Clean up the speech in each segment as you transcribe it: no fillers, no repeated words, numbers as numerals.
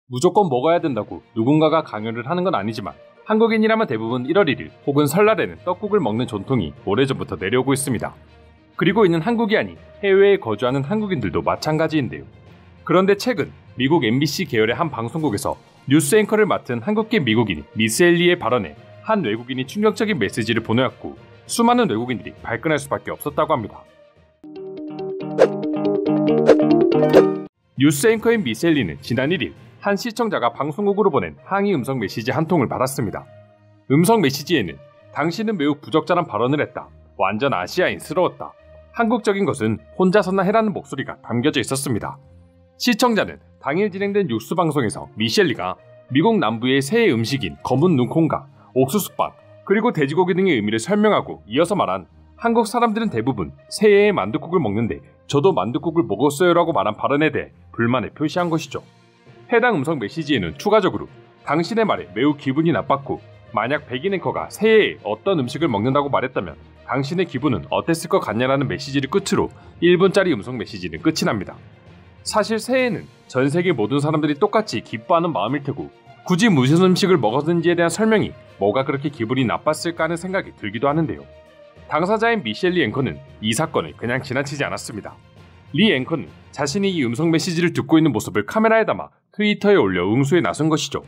무조건 먹어야 된다고 누군가가 강요를 하는 건 아니지만 한국인이라면 대부분 1월 1일 혹은 설날에는 떡국을 먹는 전통이 오래전부터 내려오고 있습니다. 그리고 이는 한국이 아닌 해외에 거주하는 한국인들도 마찬가지인데요. 그런데 최근 미국 MBC 계열의 한 방송국에서 뉴스 앵커를 맡은 한국계 미국인 미스 엘리의 발언에 한 외국인이 충격적인 메시지를 보내왔고 수많은 외국인들이 발끈할 수밖에 없었다고 합니다. 뉴스 앵커인 미스 엘리는 지난 1일 한 시청자가 방송국으로 보낸 항의 음성 메시지 한 통을 받았습니다. 음성 메시지에는 당신은 매우 부적절한 발언을 했다. 완전 아시아인스러웠다. 한국적인 것은 혼자서나 해라는 목소리가 담겨져 있었습니다. 시청자는 당일 진행된 뉴스 방송에서 미셸리가 미국 남부의 새해 음식인 검은 눈콩과 옥수수빵 그리고 돼지고기 등의 의미를 설명하고 이어서 말한 한국 사람들은 대부분 새해에 만둣국을 먹는데 저도 만둣국을 먹었어요라고 말한 발언에 대해 불만을 표시한 것이죠. 해당 음성 메시지에는 추가적으로 당신의 말에 매우 기분이 나빴고 만약 백인 앵커가 새해에 어떤 음식을 먹는다고 말했다면 당신의 기분은 어땠을 것 같냐라는 메시지를 끝으로 1분짜리 음성 메시지는 끝이 납니다. 사실 새해에는 전 세계 모든 사람들이 똑같이 기뻐하는 마음일 테고 굳이 무슨 음식을 먹었는지에 대한 설명이 뭐가 그렇게 기분이 나빴을까 하는 생각이 들기도 하는데요. 당사자인 미셸리 앵커는 이 사건을 그냥 지나치지 않았습니다. 리 앵커는 자신이 이 음성 메시지를 듣고 있는 모습을 카메라에 담아 트위터에 올려 응수에 나선 것이죠.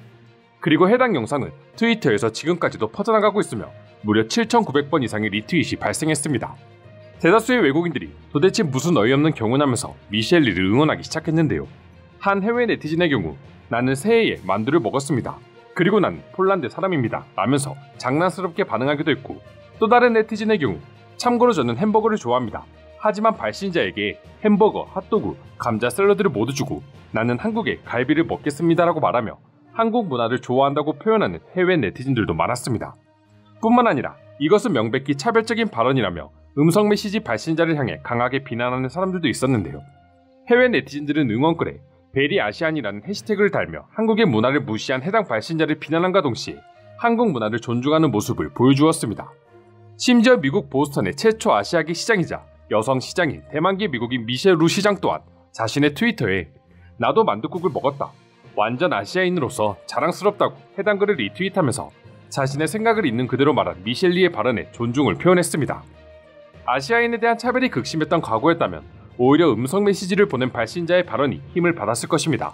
그리고 해당 영상은 트위터에서 지금까지도 퍼져나가고 있으며 무려 7,900번 이상의 리트윗이 발생했습니다. 대다수의 외국인들이 도대체 무슨 어이없는 경우냐면서 미셸리를 응원하기 시작했는데요. 한 해외 네티즌의 경우 나는 새해에 만두를 먹었습니다. 그리고 난 폴란드 사람입니다. 라면서 장난스럽게 반응하기도 했고 또 다른 네티즌의 경우 참고로 저는 햄버거를 좋아합니다. 하지만 발신자에게 햄버거, 핫도그, 감자 샐러드를 모두 주고 나는 한국의 갈비를 먹겠습니다라고 말하며 한국 문화를 좋아한다고 표현하는 해외 네티즌들도 많았습니다. 뿐만 아니라 이것은 명백히 차별적인 발언이라며 음성 메시지 발신자를 향해 강하게 비난하는 사람들도 있었는데요. 해외 네티즌들은 응원글에 베리 아시안이라는 해시태그를 달며 한국의 문화를 무시한 해당 발신자를 비난함과 동시에 한국 문화를 존중하는 모습을 보여주었습니다. 심지어 미국 보스턴의 최초 아시아계 시장이자 여성 시장인 대만계 미국인 미셸 루 시장 또한 자신의 트위터에 나도 만둣국을 먹었다. 완전 아시아인으로서 자랑스럽다고 해당 글을 리트윗하면서 자신의 생각을 있는 그대로 말한 미셸리의 발언에 존중을 표현했습니다. 아시아인에 대한 차별이 극심했던 과거였다면 오히려 음성 메시지를 보낸 발신자의 발언이 힘을 받았을 것입니다.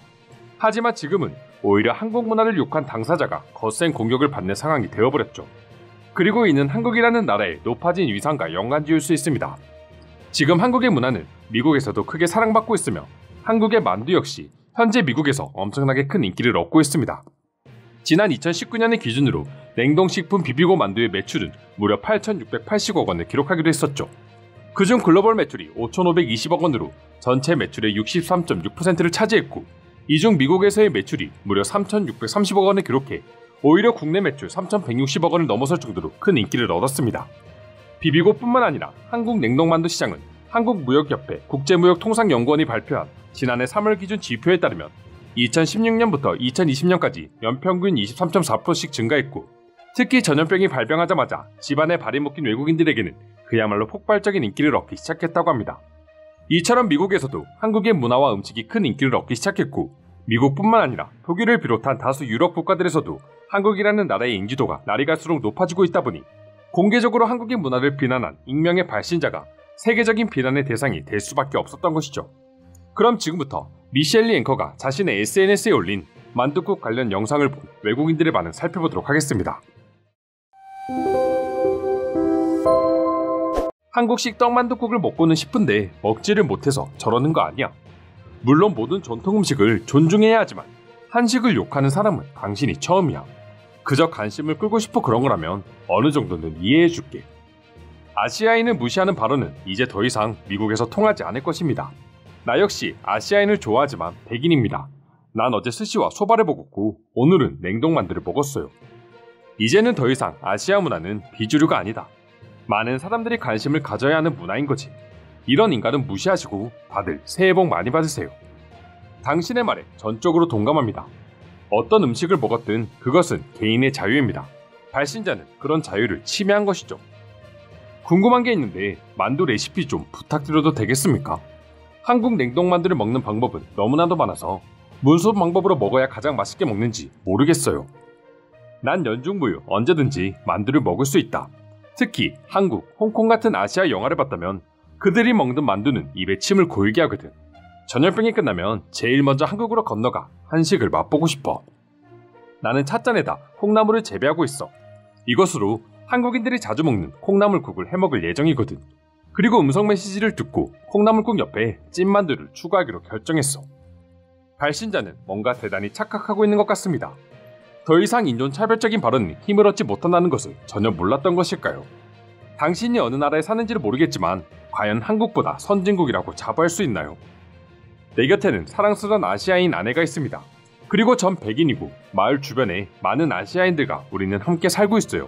하지만 지금은 오히려 한국 문화를 욕한 당사자가 거센 공격을 받는 상황이 되어버렸죠. 그리고 이는 한국이라는 나라의 높아진 위상과 연관지을 수 있습니다. 지금 한국의 문화는 미국에서도 크게 사랑받고 있으며 한국의 만두 역시 현재 미국에서 엄청나게 큰 인기를 얻고 있습니다. 지난 2019년의 기준으로 냉동식품 비비고 만두의 매출은 무려 8,680억 원을 기록하기도 했었죠. 그중 글로벌 매출이 5,520억 원으로 전체 매출의 63.6%를 차지했고 이 중 미국에서의 매출이 무려 3,630억 원을 기록해 오히려 국내 매출 3,160억 원을 넘어설 정도로 큰 인기를 얻었습니다. 비비고뿐만 아니라 한국 냉동만두 시장은 한국무역협회 국제무역통상연구원이 발표한 지난해 3월 기준 지표에 따르면 2016년부터 2020년까지 연평균 23.4%씩 증가했고 특히 전염병이 발병하자마자 집안에 발이 묶인 외국인들에게는 그야말로 폭발적인 인기를 얻기 시작했다고 합니다. 이처럼 미국에서도 한국의 문화와 음식이 큰 인기를 얻기 시작했고 미국뿐만 아니라 독일을 비롯한 다수 유럽 국가들에서도 한국이라는 나라의 인지도가 날이 갈수록 높아지고 있다 보니 공개적으로 한국의 문화를 비난한 익명의 발신자가 세계적인 비난의 대상이 될 수밖에 없었던 것이죠. 그럼 지금부터 미셸리 앵커가 자신의 SNS에 올린 만둣국 관련 영상을 본 외국인들의 반응 살펴보도록 하겠습니다. 한국식 떡만둣국을 먹고는 싶은데 먹지를 못해서 저러는 거 아니야. 물론 모든 전통 음식을 존중해야 하지만 한식을 욕하는 사람은 당신이 처음이야. 그저 관심을 끌고 싶어 그런 거라면 어느 정도는 이해해줄게. 아시아인을 무시하는 발언은 이제 더 이상 미국에서 통하지 않을 것입니다. 나 역시 아시아인을 좋아하지만 백인입니다. 난 어제 스시와 소바를 먹었고 오늘은 냉동만두를 먹었어요. 이제는 더 이상 아시아 문화는 비주류가 아니다. 많은 사람들이 관심을 가져야 하는 문화인 거지. 이런 인간은 무시하시고 다들 새해 복 많이 받으세요. 당신의 말에 전적으로 동감합니다. 어떤 음식을 먹었든 그것은 개인의 자유입니다. 발신자는 그런 자유를 침해한 것이죠. 궁금한 게 있는데 만두 레시피 좀 부탁드려도 되겠습니까? 한국 냉동만두를 먹는 방법은 너무나도 많아서 무슨 방법으로 먹어야 가장 맛있게 먹는지 모르겠어요. 난 연중무휴 언제든지 만두를 먹을 수 있다. 특히 한국, 홍콩 같은 아시아 영화를 봤다면 그들이 먹는 만두는 입에 침을 고이게 하거든. 전염병이 끝나면 제일 먼저 한국으로 건너가 한식을 맛보고 싶어. 나는 찻잔에다 콩나물을 재배하고 있어. 이것으로 한국인들이 자주 먹는 콩나물국을 해먹을 예정이거든. 그리고 음성 메시지를 듣고 콩나물국 옆에 찐만두를 추가하기로 결정했어. 발신자는 뭔가 대단히 착각하고 있는 것 같습니다. 더 이상 인종차별적인 발언이 힘을 얻지 못한다는 것을 전혀 몰랐던 것일까요? 당신이 어느 나라에 사는지를 모르겠지만 과연 한국보다 선진국이라고 자부할 수 있나요? 내 곁에는 사랑스러운 아시아인 아내가 있습니다. 그리고 전 백인이고 마을 주변에 많은 아시아인들과 우리는 함께 살고 있어요.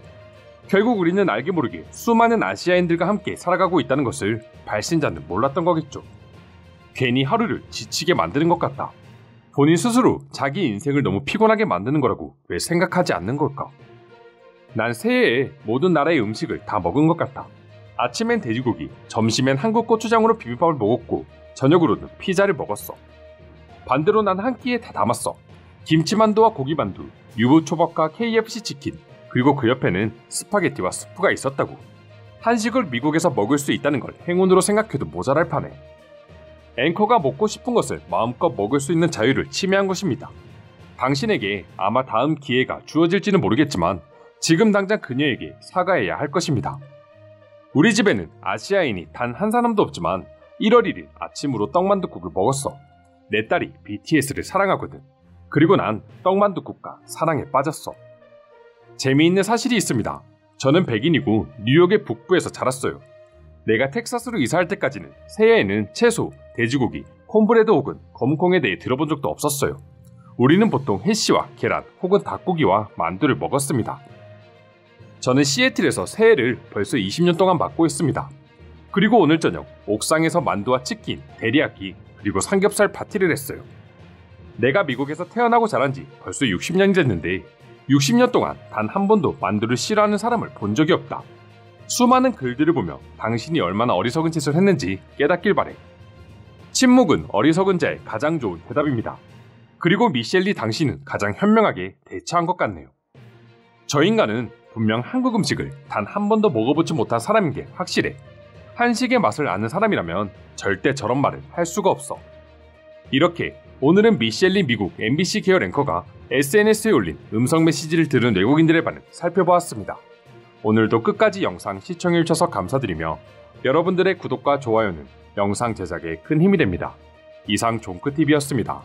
결국 우리는 알게 모르게 수많은 아시아인들과 함께 살아가고 있다는 것을 발신자는 몰랐던 거겠죠. 괜히 하루를 지치게 만드는 것 같다. 본인 스스로 자기 인생을 너무 피곤하게 만드는 거라고 왜 생각하지 않는 걸까? 난 새해에 모든 나라의 음식을 다 먹은 것 같아. 아침엔 돼지고기, 점심엔 한국 고추장으로 비빔밥을 먹었고 저녁으로는 피자를 먹었어. 반대로 난 한 끼에 다 담았어. 김치만두와 고기만두, 유부초밥과 KFC 치킨, 그리고 그 옆에는 스파게티와 스프가 있었다고. 한식을 미국에서 먹을 수 있다는 걸 행운으로 생각해도 모자랄 판에. 앵커가 먹고 싶은 것을 마음껏 먹을 수 있는 자유를 침해한 것입니다. 당신에게 아마 다음 기회가 주어질지는 모르겠지만 지금 당장 그녀에게 사과해야 할 것입니다. 우리 집에는 아시아인이 단 한 사람도 없지만 1월 1일 아침으로 떡만둣국을 먹었어. 내 딸이 BTS를 사랑하거든. 그리고 난 떡만둣국과 사랑에 빠졌어. 재미있는 사실이 있습니다. 저는 백인이고 뉴욕의 북부에서 자랐어요. 내가 텍사스로 이사할 때까지는 새해에는 채소, 돼지고기, 콘브레드 혹은 검은콩에 대해 들어본 적도 없었어요. 우리는 보통 해시와 계란 혹은 닭고기와 만두를 먹었습니다. 저는 시애틀에서 새해를 벌써 20년 동안 맞고 있습니다. 그리고 오늘 저녁 옥상에서 만두와 치킨, 데리야끼 그리고 삼겹살 파티를 했어요. 내가 미국에서 태어나고 자란 지 벌써 60년이 됐는데 60년 동안 단 한 번도 만두를 싫어하는 사람을 본 적이 없다. 수많은 글들을 보며 당신이 얼마나 어리석은 짓을 했는지 깨닫길 바래. 침묵은 어리석은 자의 가장 좋은 대답입니다. 그리고 미셸리 당신은 가장 현명하게 대처한 것 같네요. 저 인간은 분명 한국 음식을 단 한 번도 먹어보지 못한 사람인 게 확실해. 한식의 맛을 아는 사람이라면 절대 저런 말을 할 수가 없어. 이렇게 오늘은 미셸리 미국 MBC 계열 앵커가 SNS에 올린 음성 메시지를 들은 외국인들의 반응 살펴보았습니다. 오늘도 끝까지 영상 시청해주셔서 감사드리며 여러분들의 구독과 좋아요는 영상 제작에 큰 힘이 됩니다. 이상 종크TV였습니다.